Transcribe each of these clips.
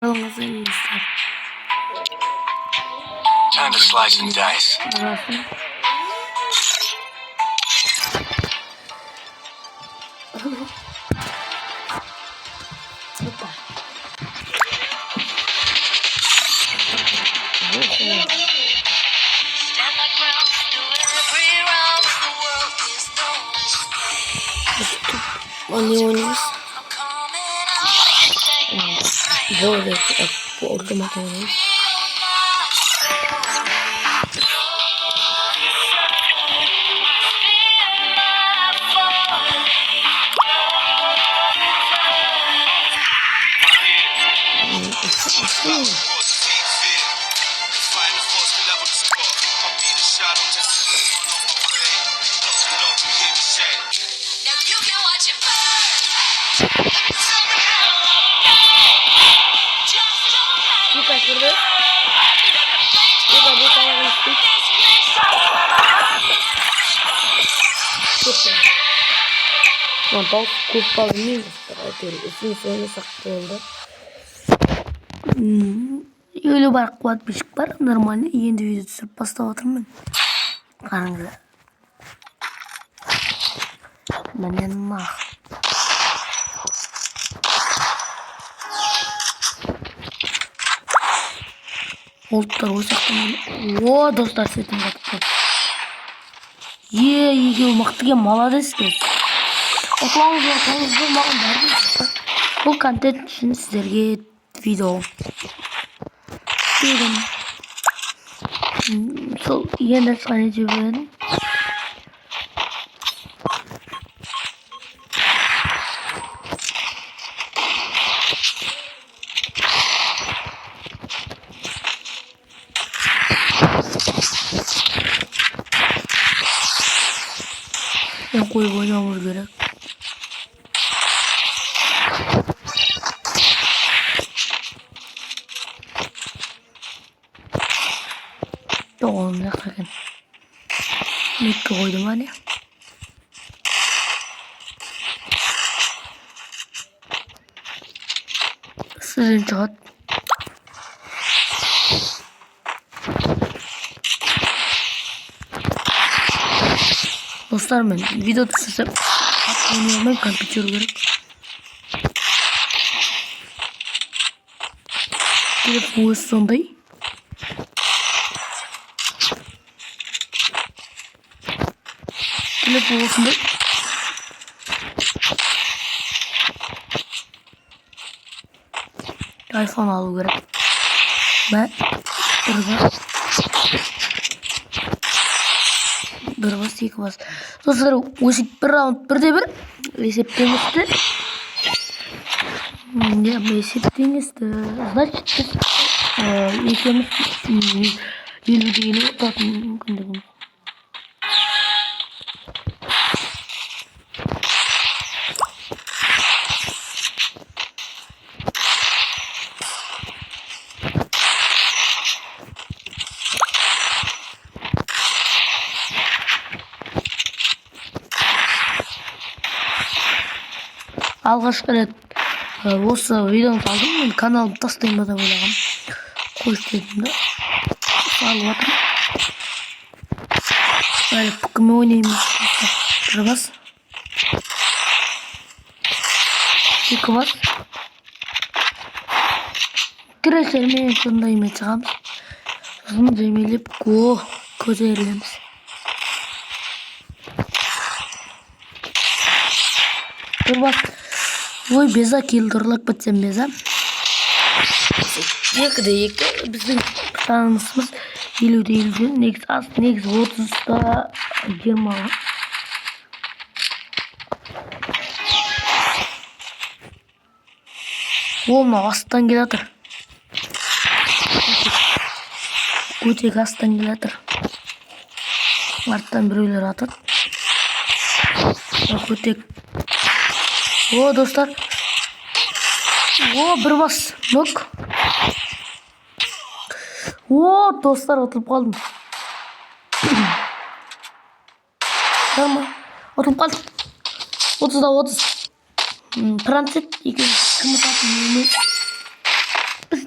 Time to slice and dice. Oynuyoruz. Böyle otomatik oynuyoruz. Bu kaçırdı. Bu tarafa gittik. Çok Мантал көпбалалы үшінші ойнасақ болды. Елу бар подписчик бар, нормально. Енді видео түсіріп бастап отырмын. Қараңыздар. Міне нах. Олттар ойсақтан. О, достар сетім жатып. Еге мақтыге молодец кез. Отлаңыз маған бәрді. Бұл контент үшін сіздерге видео бердім. Сол енді сәне жібердім. Мен қойып ойнауымыз керек. Oğlum ne kadar mikro koydum hani. Sizin çat. Dostlar ben video düşürsem oynuyorum, ben kompütür gerek. Telefon sondayım. Telefonunda iPhone alу керек. Ben bir bas iki bas. Dostlar өсіп бір раунд бірде бір есептеңізді. Есептеңізді. Значит екеуміз 50-50 отатын мүмкіндігіміз. Алғашқы рет осы видеоны салдым, мен каналымды тастаймын деп ойлағам. Қойшы дедім да. Салып жатырмын. Әлі кіммен ойнаймыз? Бір бас. Екі бас. Тіресермен сонда емей шығамыз. Сосын жемелеп көтерілеміз. Бір бас. Ой, беза келдірлік бітсем беза. Екіде екі. Біздің шанысымыз 50-50. Негіз аз, негіз 30-та 20. Олма астан келе жатыр. Көтек астан келе жатыр. Арттан біреулер атыр. Көтек. О, достар. О, бір бас. Нок. О, достар, отылып қалдым. Tamam. Отылып қалдым. 30-да 30. Пранцет. Кім ұтатын?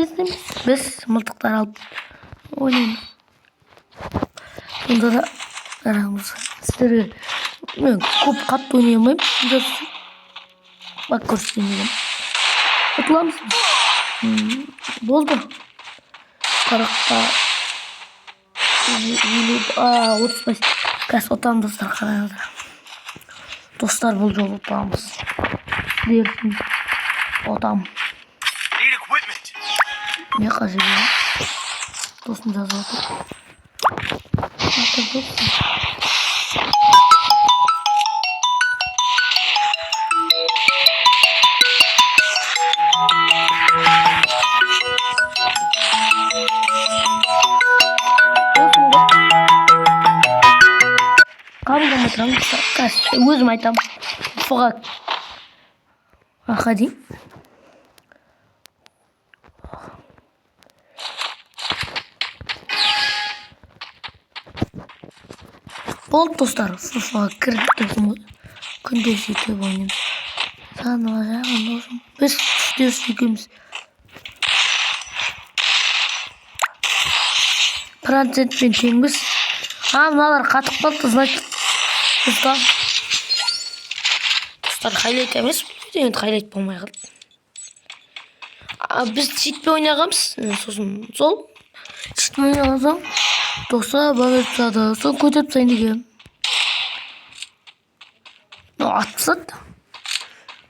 кезінде біз мылтықтар алып ойнаймыз. Сонда да қараңыз, сіздерге мен көп қатты ойнай алмаймын. Бак көрсетейін. Ұтыламыз. Болды. 40-та 35. Қазір ұтамын достар, қараңыздар. Достар, бұл жолы ұтамыз. Дерсін. Ұтамын. Не қажет еді? Досым жазып отыр. Қабылдамай тұрамын. Қазір өзім айтамын. Фуға ходи. Болды достар, фуфаға кірдік досым. Күнде сөйтіп ойнаймыз. Заново жағын досым. Біз үштес екеуміз. Процентпен теңбіз. Мыналар қатып қалды, значит. Достар хайлайт емес, енді хайлайт болмай қалды. Біз сөйтпей ойнағанбыз, сосын сол сөйтпей ойнаған соң достар бағып тастады. Соны көтеріп тастайын дегенмін. Атып тастады.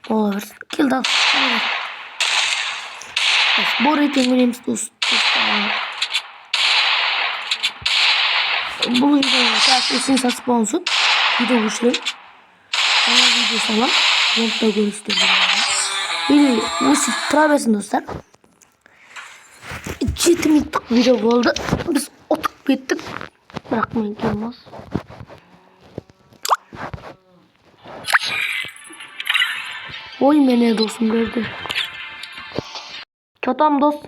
Бола берсін. Келді ал. Бұл рейтинг ойнаймыз достар. Бұл видеоға тәсілсін сатып болсын. Видео өшірем. Жаңа видео салам. Онда көрістер. Или өсіп тұра берсін достар. 7 минуттық видео болды. Біз ұтып кеттік. Бірақ мен келмес. Ой, мене досым көрді. Кетам дос.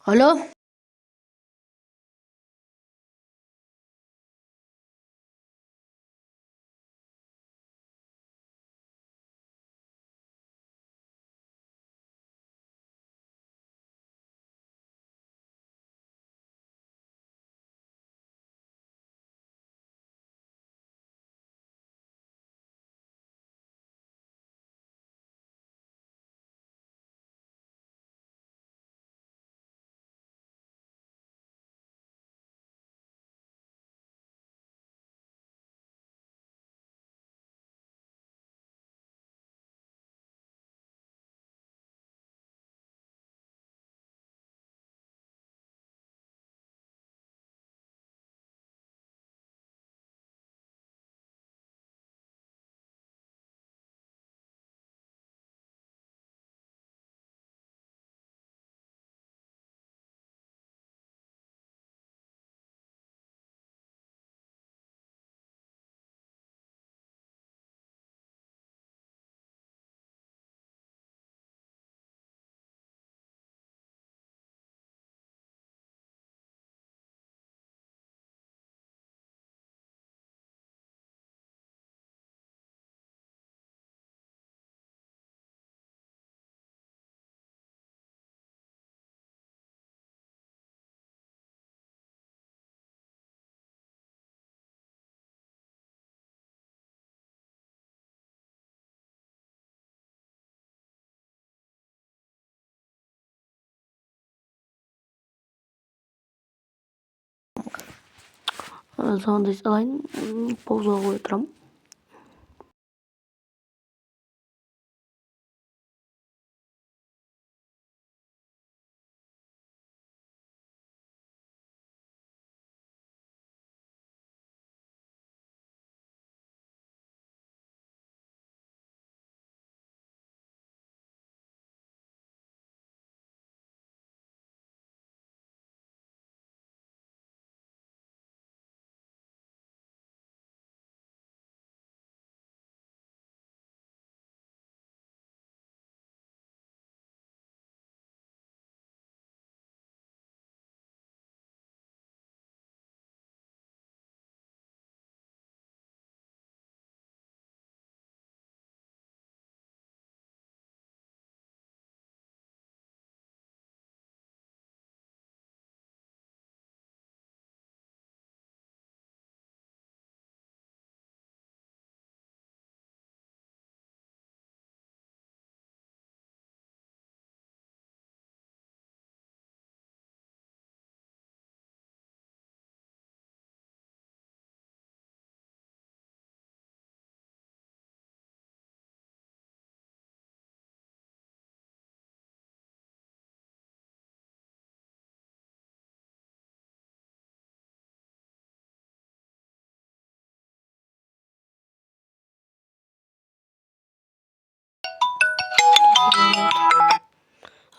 Алло. Sondayız alayım. Pauza koyuyorum.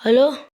Alo.